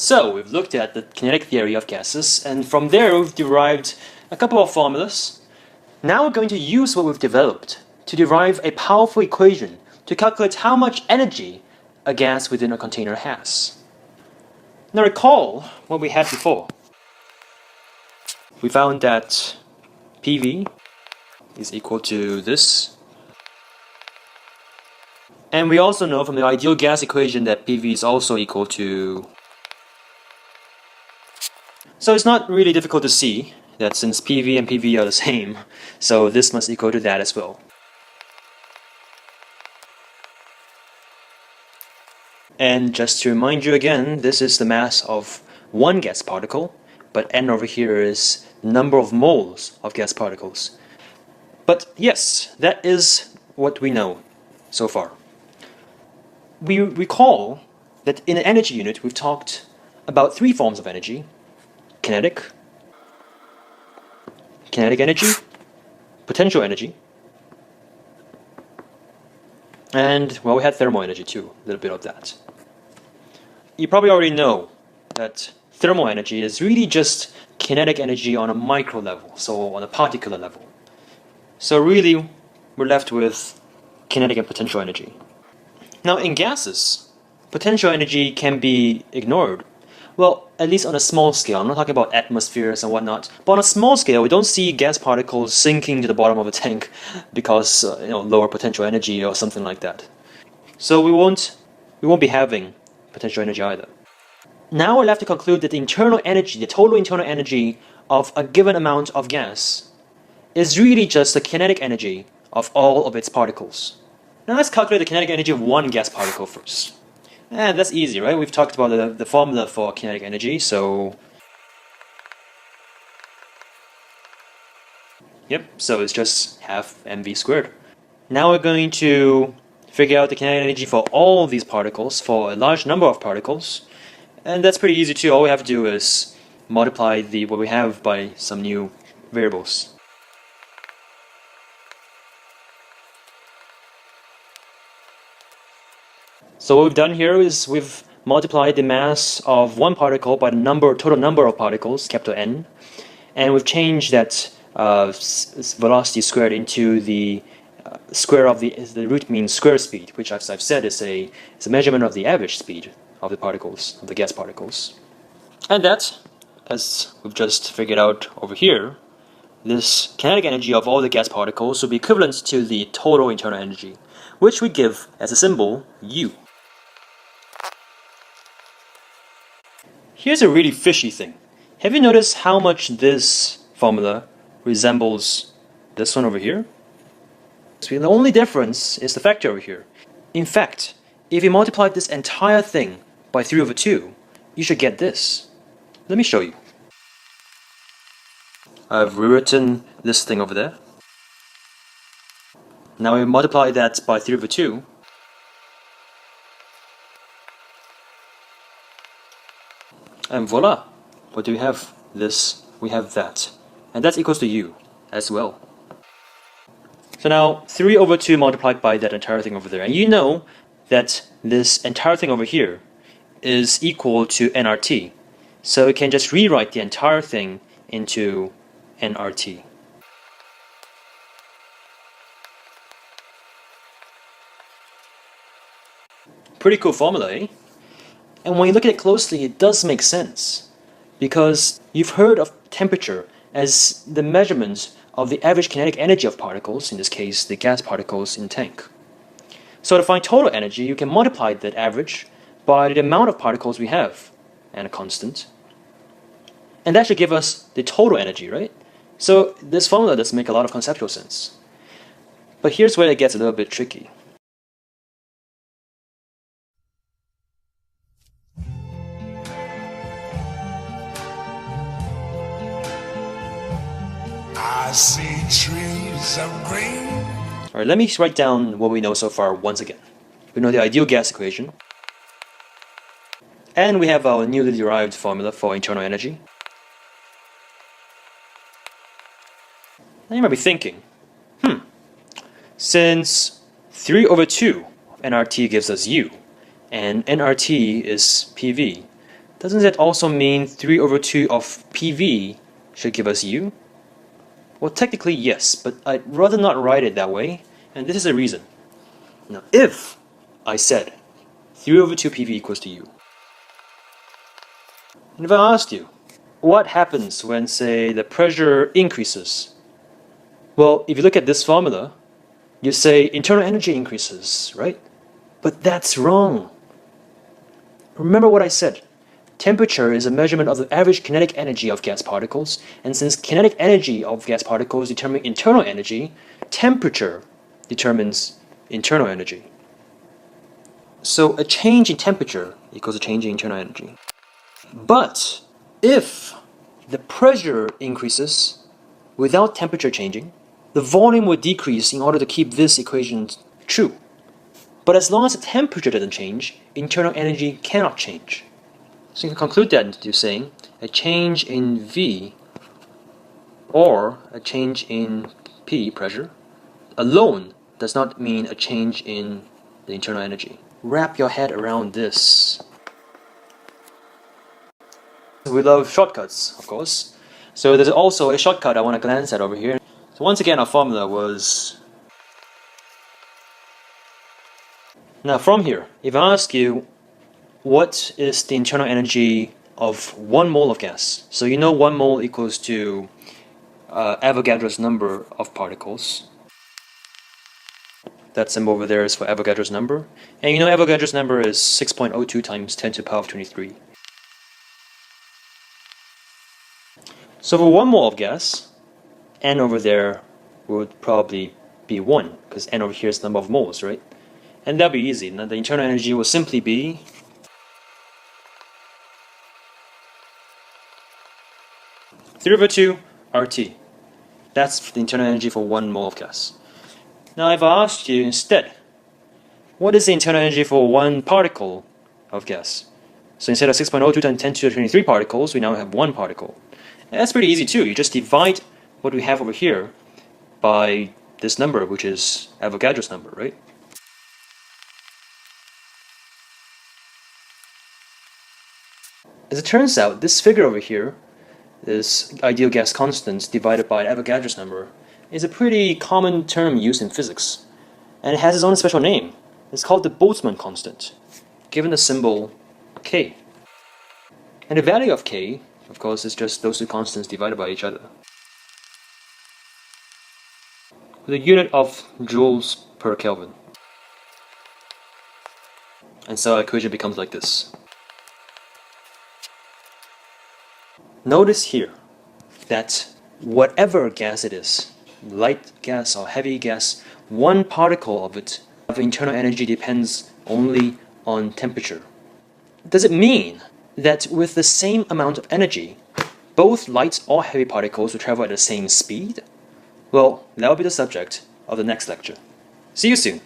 So we've looked at the kinetic theory of gases, and from there we've derived a couple of formulas. Now we're going to use what we've developed to derive a powerful equation to calculate how much energy a gas within a container has. Now recall what we had before. We found that PV is equal to this. And we also know from the ideal gas equation that PV is also equal to... So it's not really difficult to see that since PV and PV are the same, so this must equal to that as well. And just to remind you again, this is the mass of one gas particle, but N over here is the number of moles of gas particles. But yes, that is what we know so far. We recall that in an energy unit we've talked about three forms of energy: kinetic energy, potential energy, and, well, we had thermal energy too, a little bit of that. You probably already know that thermal energy is really just kinetic energy on a micro level, so on a particular level. So really, we're left with kinetic and potential energy. Now in gases, potential energy can be ignored. Well, at least on a small scale. I'm not talking about atmospheres and whatnot, but on a small scale, we don't see gas particles sinking to the bottom of a tank because lower potential energy or something like that. So we won't be having potential energy either. Now we're left to conclude that the internal energy, the total internal energy of a given amount of gas, is really just the kinetic energy of all of its particles. Now let's calculate the kinetic energy of one gas particle first. And that's easy, right? We've talked about the formula for kinetic energy, so... Yep, so it's just half mv squared. Now we're going to figure out the kinetic energy for all of these particles, for a large number of particles. And that's pretty easy too. All we have to do is multiply what we have by some new variables. So what we've done here is we've multiplied the mass of one particle by the total number of particles, capital N, and we've changed that velocity squared into the square of the root mean square speed, which, as I've said, is a measurement of the average speed of the particles, of the gas particles. And that, as we've just figured out over here, this kinetic energy of all the gas particles will be equivalent to the total internal energy, which we give as a symbol U. Here's a really fishy thing. Have you noticed how much this formula resembles this one over here? So the only difference is the factor over here. In fact, if you multiply this entire thing by 3 over 2, you should get this. Let me show you. I've rewritten this thing over there. Now we multiply that by 3 over 2. And voila! What do we have? This, we have that. And that's equals to U as well. So now 3 over 2 multiplied by that entire thing over there. And you know that this entire thing over here is equal to nRT. So we can just rewrite the entire thing into nRT. Pretty cool formula, eh? And when you look at it closely, it does make sense, because you've heard of temperature as the measurement of the average kinetic energy of particles, in this case the gas particles in the tank. So to find total energy, you can multiply that average by the amount of particles we have, and a constant. And that should give us the total energy, right? So this formula does make a lot of conceptual sense. But here's where it gets a little bit tricky. I see trees of green. Alright, let me write down what we know so far once again. We know the ideal gas equation. And we have our newly derived formula for internal energy. Now you might be thinking, since 3 over 2 nRT gives us U, and nRT is PV, doesn't that also mean 3 over 2 of PV should give us U? Well, technically yes, but I'd rather not write it that way, and this is the reason. Now, if I said 3 over 2 PV equals to U, and if I asked you, what happens when, say, the pressure increases? Well, if you look at this formula, you say internal energy increases, right? But that's wrong. Remember what I said. Temperature is a measurement of the average kinetic energy of gas particles, and since kinetic energy of gas particles determine internal energy, temperature determines internal energy. So a change in temperature equals a change in internal energy. But if the pressure increases without temperature changing, the volume will decrease in order to keep this equation true. But as long as the temperature doesn't change, internal energy cannot change. So you can conclude that into saying a change in V or a change in P, pressure, alone does not mean a change in the internal energy. Wrap your head around this. We love shortcuts, of course. So there's also a shortcut I want to glance at over here. So once again, our formula was... Now from here, if I ask you, what is the internal energy of 1 mole of gas? So you know 1 mole equals to Avogadro's number of particles. That symbol over there is for Avogadro's number. And you know Avogadro's number is 6.02 times 10 to the power of 23. So for 1 mole of gas, N over there would probably be 1, because N over here is the number of moles, right? And that'll be easy. Now the internal energy will simply be (3 over 2 RT). That's the internal energy for 1 mole of gas. Now if I asked you instead, what is the internal energy for 1 particle of gas? So instead of 6.02 times 10 to the 23 particles, we now have 1 particle. And that's pretty easy too. You just divide what we have over here by this number, which is Avogadro's number, right? As it turns out, this figure over here, this ideal gas constant divided by Avogadro's number, is a pretty common term used in physics. And it has its own special name. It's called the Boltzmann constant, given the symbol K. And the value of K, of course, is just those two constants divided by each other. With a unit of joules per Kelvin. And so our equation becomes like this. Notice here that whatever gas it is, light gas or heavy gas, 1 particle of it, of internal energy depends only on temperature. Does it mean that with the same amount of energy, both light or heavy particles will travel at the same speed? Well, that will be the subject of the next lecture. See you soon!